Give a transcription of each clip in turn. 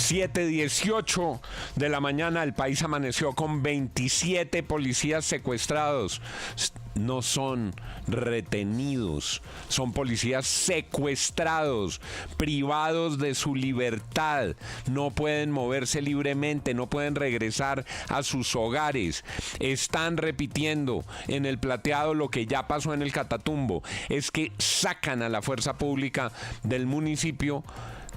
7:18 de la mañana, el país amaneció con 27 policías secuestrados. No son retenidos, son policías secuestrados, privados de su libertad. No pueden moverse libremente, no pueden regresar a sus hogares. Están repitiendo en el Plateado lo que ya pasó en el Catatumbo. Es que sacan a la fuerza pública del municipio,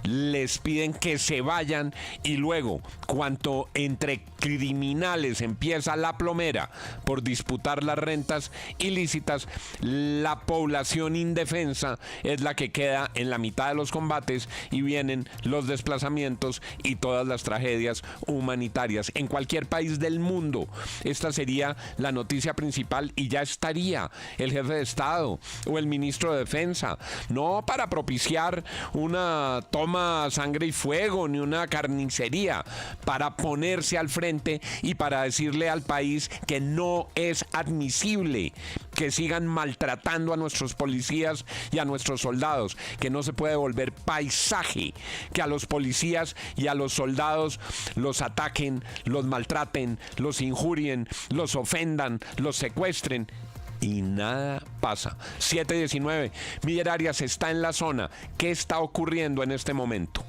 les piden que se vayan y luego, cuando entre criminales empieza la plomera por disputar las rentas ilícitas, la población indefensa es la que queda en la mitad de los combates y vienen los desplazamientos y todas las tragedias humanitarias. En cualquier país del mundo, esta sería la noticia principal y ya estaría el jefe de Estado o el ministro de Defensa, no para propiciar una toma sangre y fuego ni una carnicería, para ponerse al frente y para decirle al país que no es admisible que sigan maltratando a nuestros policías y a nuestros soldados, que no se puede volver paisaje que a los policías y a los soldados los ataquen, los maltraten, los injurien, los ofendan, los secuestren. Y nada pasa. 7:19. Miller Arias está en la zona. ¿Qué está ocurriendo en este momento?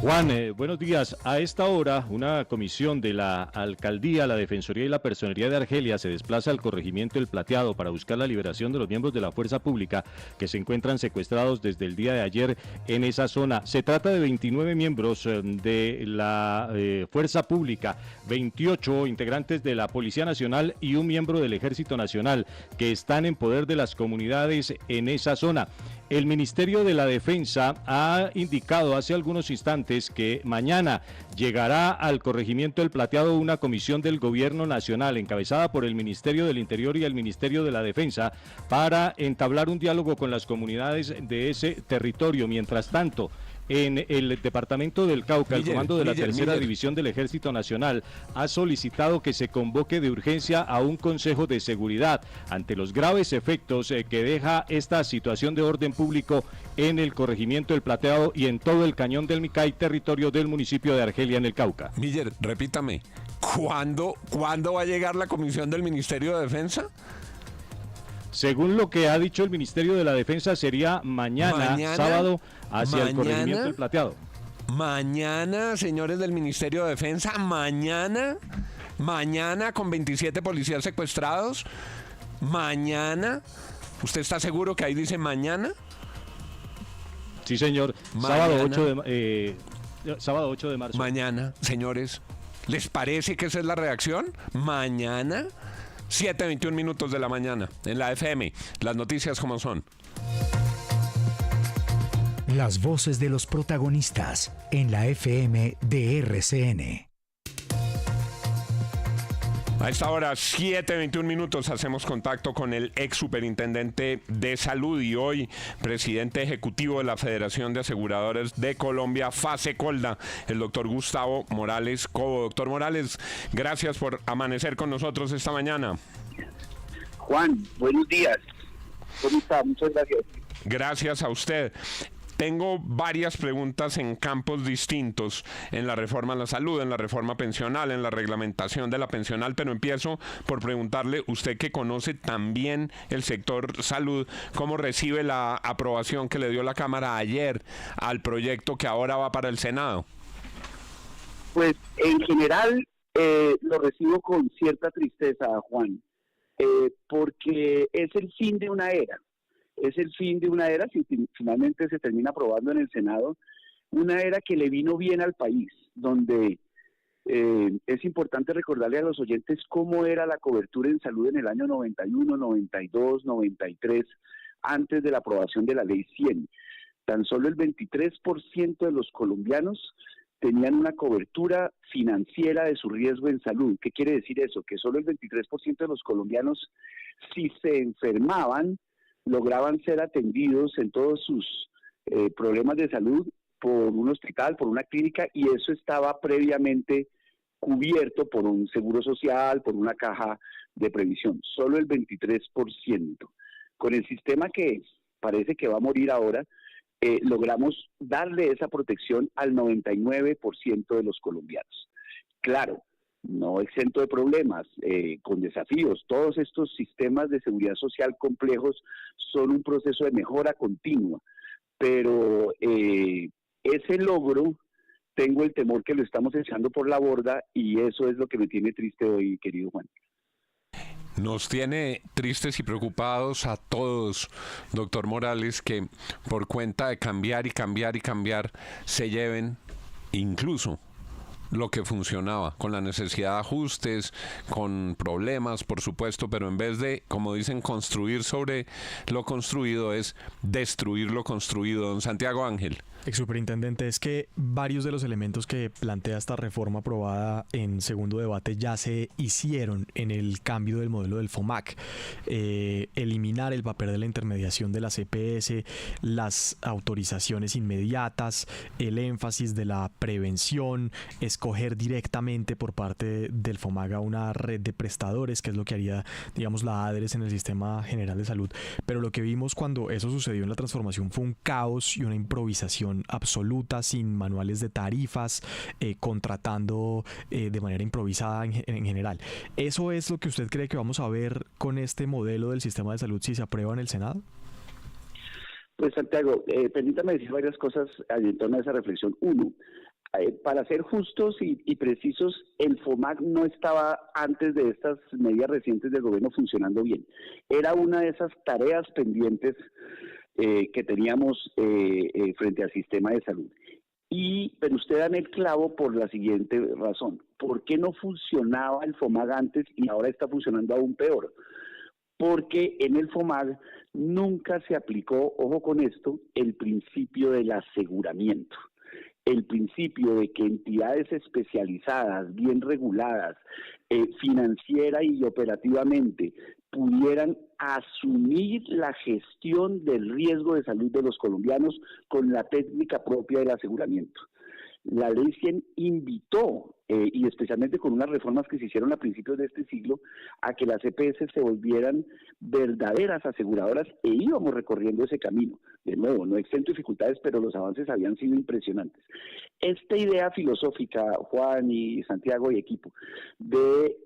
Juan, buenos días. A esta hora, una comisión de la Alcaldía, la Defensoría y la Personería de Argelia se desplaza al corregimiento El Plateado para buscar la liberación de los miembros de la Fuerza Pública que se encuentran secuestrados desde el día de ayer en esa zona. Se trata de 29 miembros de la Fuerza Pública, 28 integrantes de la Policía Nacional y un miembro del Ejército Nacional que están en poder de las comunidades en esa zona. El Ministerio de la Defensa ha indicado hace algunos instantes que mañana llegará al corregimiento El Plateado una comisión del Gobierno Nacional encabezada por el Ministerio del Interior y el Ministerio de la Defensa para entablar un diálogo con las comunidades de ese territorio. Mientras tanto, en el departamento del Cauca, el comando de la tercera división del Ejército Nacional ha solicitado que se convoque de urgencia a un Consejo de Seguridad ante los graves efectos que deja esta situación de orden público en el corregimiento del Plateado y en todo el Cañón del Micay, territorio del municipio de Argelia en el Cauca. Miller, repítame, ¿cuándo va a llegar la comisión del Ministerio de Defensa? Según lo que ha dicho el Ministerio de la Defensa, sería mañana sábado, hacia el corregimiento del Plateado. Mañana, señores del Ministerio de Defensa, mañana con 27 policías secuestrados, mañana. ¿Usted está seguro que ahí dice mañana? Sí, señor. Sábado 8 de marzo. Mañana, señores. ¿Les parece que esa es la reacción? Mañana. 7:21 minutos de la mañana en la FM. Las noticias como son. Las voces de los protagonistas en la FM de RCN. A esta hora, 7:21 minutos, hacemos contacto con el ex superintendente de salud y hoy presidente ejecutivo de la Federación de Aseguradores de Colombia, FASECOLDA, el doctor Gustavo Morales Cobo. Doctor Morales, gracias por amanecer con nosotros esta mañana. Juan, buenos días. ¿Cómo está? Muchas gracias. Gracias a usted. Tengo varias preguntas en campos distintos, en la reforma a la salud, en la reforma pensional, en la reglamentación de la pensional, pero empiezo por preguntarle, usted que conoce también el sector salud, ¿cómo recibe la aprobación que le dio la Cámara ayer al proyecto que ahora va para el Senado? Pues en general lo recibo con cierta tristeza, Juan, porque es el fin de una era. Es el fin de una era, si finalmente se termina aprobando en el Senado, una era que le vino bien al país, donde es importante recordarle a los oyentes cómo era la cobertura en salud en el año 91, 92, 93, antes de la aprobación de la Ley 100. Tan solo el 23% de los colombianos tenían una cobertura financiera de su riesgo en salud. ¿Qué quiere decir eso? Que solo el 23% de los colombianos, si se enfermaban, lograban ser atendidos en todos sus problemas de salud por un hospital, por una clínica, y eso estaba previamente cubierto por un seguro social, por una caja de previsión. Solo el 23%. Con el sistema que parece que va a morir ahora, logramos darle esa protección al 99% de los colombianos. Claro, no exento de problemas, con desafíos. Todos estos sistemas de seguridad social complejos son un proceso de mejora continua, pero ese logro, tengo el temor que lo estamos echando por la borda, y eso es lo que me tiene triste hoy, querido Juan. Nos tiene tristes y preocupados a todos, doctor Morales, que por cuenta de cambiar y cambiar y cambiar se lleven incluso lo que funcionaba, con la necesidad de ajustes, con problemas, por supuesto, pero en vez de, como dicen, construir sobre lo construido, es destruir lo construido. Don Santiago Ángel. Exsuperintendente, es que varios de los elementos que plantea esta reforma aprobada en segundo debate ya se hicieron en el cambio del modelo del FOMAC. Eliminar el papel de la intermediación de las EPS, las autorizaciones inmediatas, el énfasis de la prevención, escoger directamente por parte del FOMAC a una red de prestadores, que es lo que haría, digamos, la ADRES en el Sistema General de Salud. Pero lo que vimos cuando eso sucedió en la transformación fue un caos y una improvisación absoluta, sin manuales de tarifas, contratando de manera improvisada en general. ¿Eso es lo que usted cree que vamos a ver con este modelo del sistema de salud si se aprueba en el Senado? Pues Santiago, permítame decir varias cosas en torno a esa reflexión. Uno, para ser justos y precisos, el FOMAC no estaba antes de estas medidas recientes del gobierno funcionando bien. Era una de esas tareas pendientes que teníamos frente al sistema de salud. Pero usted da en el clavo por la siguiente razón. ¿Por qué no funcionaba el FOMAC antes y ahora está funcionando aún peor? Porque en el FOMAC nunca se aplicó, ojo con esto, el principio del aseguramiento. El principio de que entidades especializadas, bien reguladas, financiera y operativamente, pudieran asumir la gestión del riesgo de salud de los colombianos con la técnica propia del aseguramiento. La Ley 100 invitó, y especialmente con unas reformas que se hicieron a principios de este siglo, a que las EPS se volvieran verdaderas aseguradoras, e íbamos recorriendo ese camino. De nuevo, no exento de dificultades, pero los avances habían sido impresionantes. Esta idea filosófica, Juan y Santiago y equipo, de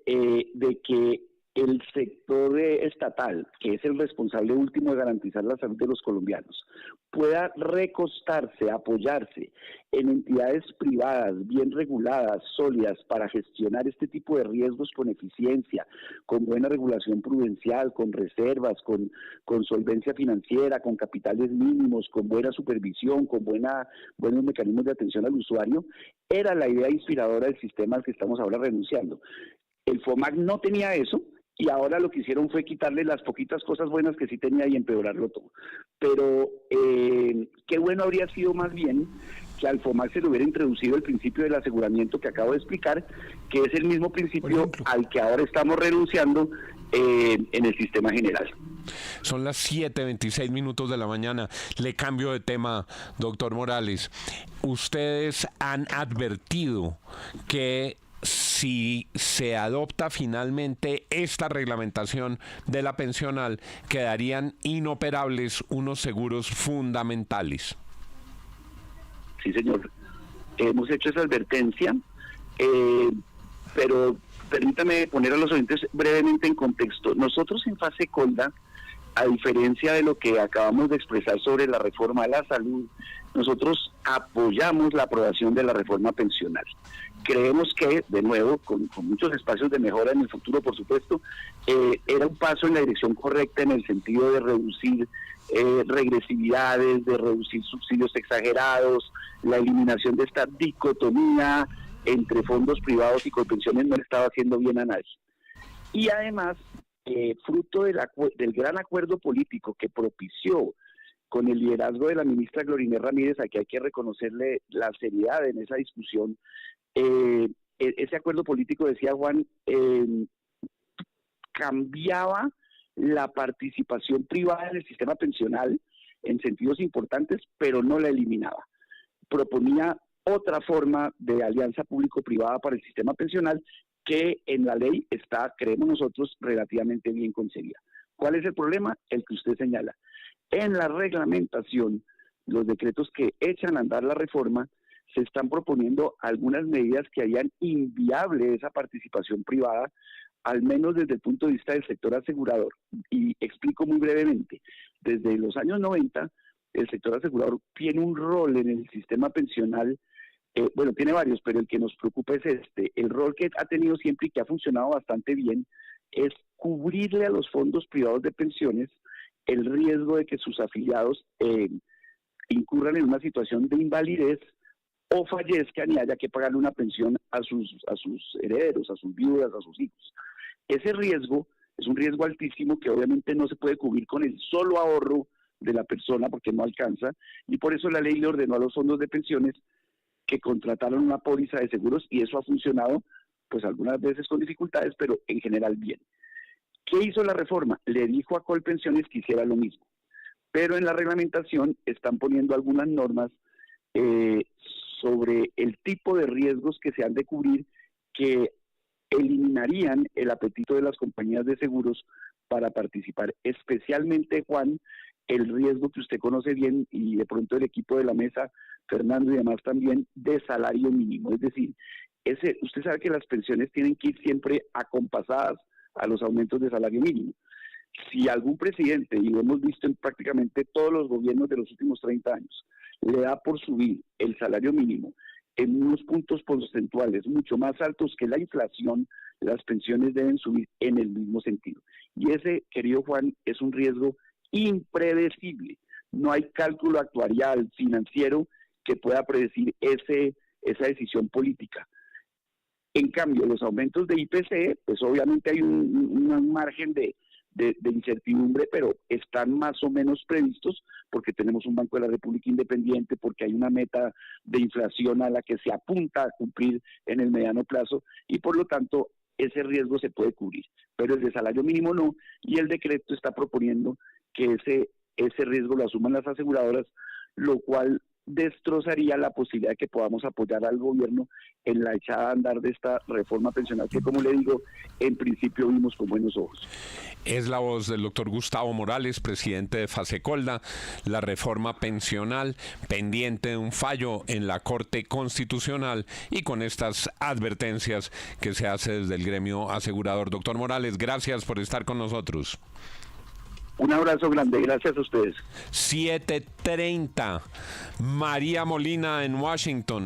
que el sector estatal, que es el responsable último de garantizar la salud de los colombianos, pueda recostarse, apoyarse en entidades privadas bien reguladas, sólidas, para gestionar este tipo de riesgos con eficiencia, con buena regulación prudencial, con reservas, con solvencia financiera, con capitales mínimos, con buena supervisión, con buenos mecanismos de atención al usuario, era la idea inspiradora del sistema al que estamos ahora renunciando. El FOMAC no tenía eso, y ahora lo que hicieron fue quitarle las poquitas cosas buenas que sí tenía y empeorarlo todo. Pero qué bueno habría sido más bien que al FOMAC se le hubiera introducido el principio del aseguramiento que acabo de explicar, que es el mismo principio al que ahora estamos renunciando en el sistema general. Son las 7:26 de la mañana. Le cambio de tema, doctor Morales. Ustedes han advertido que si se adopta finalmente esta reglamentación de la pensional, quedarían inoperables unos seguros fundamentales. Sí, señor. Hemos hecho esa advertencia, pero permítame poner a los oyentes brevemente en contexto. Nosotros en fase Colda, a diferencia de lo que acabamos de expresar sobre la reforma de la salud, nosotros apoyamos la aprobación de la reforma pensional. Creemos que, de nuevo, con muchos espacios de mejora en el futuro, por supuesto, era un paso en la dirección correcta en el sentido de reducir regresividades, de reducir subsidios exagerados, la eliminación de esta dicotomía entre fondos privados y colpensiones no le estaba haciendo bien a nadie. Y además, fruto del gran acuerdo político que propició con el liderazgo de la ministra Glorinés Ramírez, a que hay que reconocerle la seriedad en esa discusión, ese acuerdo político, decía Juan, cambiaba la participación privada en el sistema pensional en sentidos importantes, pero no la eliminaba. Proponía otra forma de alianza público-privada para el sistema pensional que en la ley está, creemos nosotros, relativamente bien concebida. ¿Cuál es el problema? El que usted señala. En la reglamentación los decretos que echan a andar la reforma, se están proponiendo algunas medidas que harían inviable esa participación privada, al menos desde el punto de vista del sector asegurador. Y explico muy brevemente. Desde los años 90, el sector asegurador tiene un rol en el sistema pensional, bueno, tiene varios, pero el que nos preocupa es este. El rol que ha tenido siempre y que ha funcionado bastante bien es cubrirle a los fondos privados de pensiones el riesgo de que sus afiliados incurran en una situación de invalidez o fallezcan y haya que pagarle una pensión a sus herederos, a sus viudas, a sus hijos. Ese riesgo es un riesgo altísimo que obviamente no se puede cubrir con el solo ahorro de la persona porque no alcanza, y por eso la ley le ordenó a los fondos de pensiones que contrataron una póliza de seguros, y eso ha funcionado pues algunas veces con dificultades, pero en general bien. ¿Qué hizo la reforma? Le dijo a Colpensiones que hiciera lo mismo, pero en la reglamentación están poniendo algunas normas sobre el tipo de riesgos que se han de cubrir, que eliminarían el apetito de las compañías de seguros para participar, especialmente, Juan, el riesgo que usted conoce bien, y de pronto el equipo de la mesa, Fernando y demás también, de salario mínimo. Es decir, usted sabe que las pensiones tienen que ir siempre acompasadas a los aumentos de salario mínimo. Si algún presidente, y lo hemos visto en prácticamente todos los gobiernos de los últimos 30 años, le da por subir el salario mínimo en unos puntos porcentuales mucho más altos que la inflación, las pensiones deben subir en el mismo sentido. Y ese, querido Juan, es un riesgo impredecible. No hay cálculo actuarial, financiero, que pueda predecir esa decisión política. En cambio, los aumentos de IPC, pues obviamente hay un margen de incertidumbre, pero están más o menos previstos porque tenemos un Banco de la República independiente, porque hay una meta de inflación a la que se apunta a cumplir en el mediano plazo, y por lo tanto ese riesgo se puede cubrir, pero el de salario mínimo no, y el decreto está proponiendo que ese riesgo lo asuman las aseguradoras, lo cual destrozaría la posibilidad de que podamos apoyar al gobierno en la echada a andar de esta reforma pensional que, como le digo, en principio vimos con buenos ojos. Es la voz del doctor Gustavo Morales, presidente de Fasecolda. La reforma pensional pendiente de un fallo en la Corte Constitucional, y con estas advertencias que se hace desde el gremio asegurador. Doctor Morales, gracias por estar con nosotros. Un abrazo grande, gracias a ustedes. 7:30. María Molina en Washington.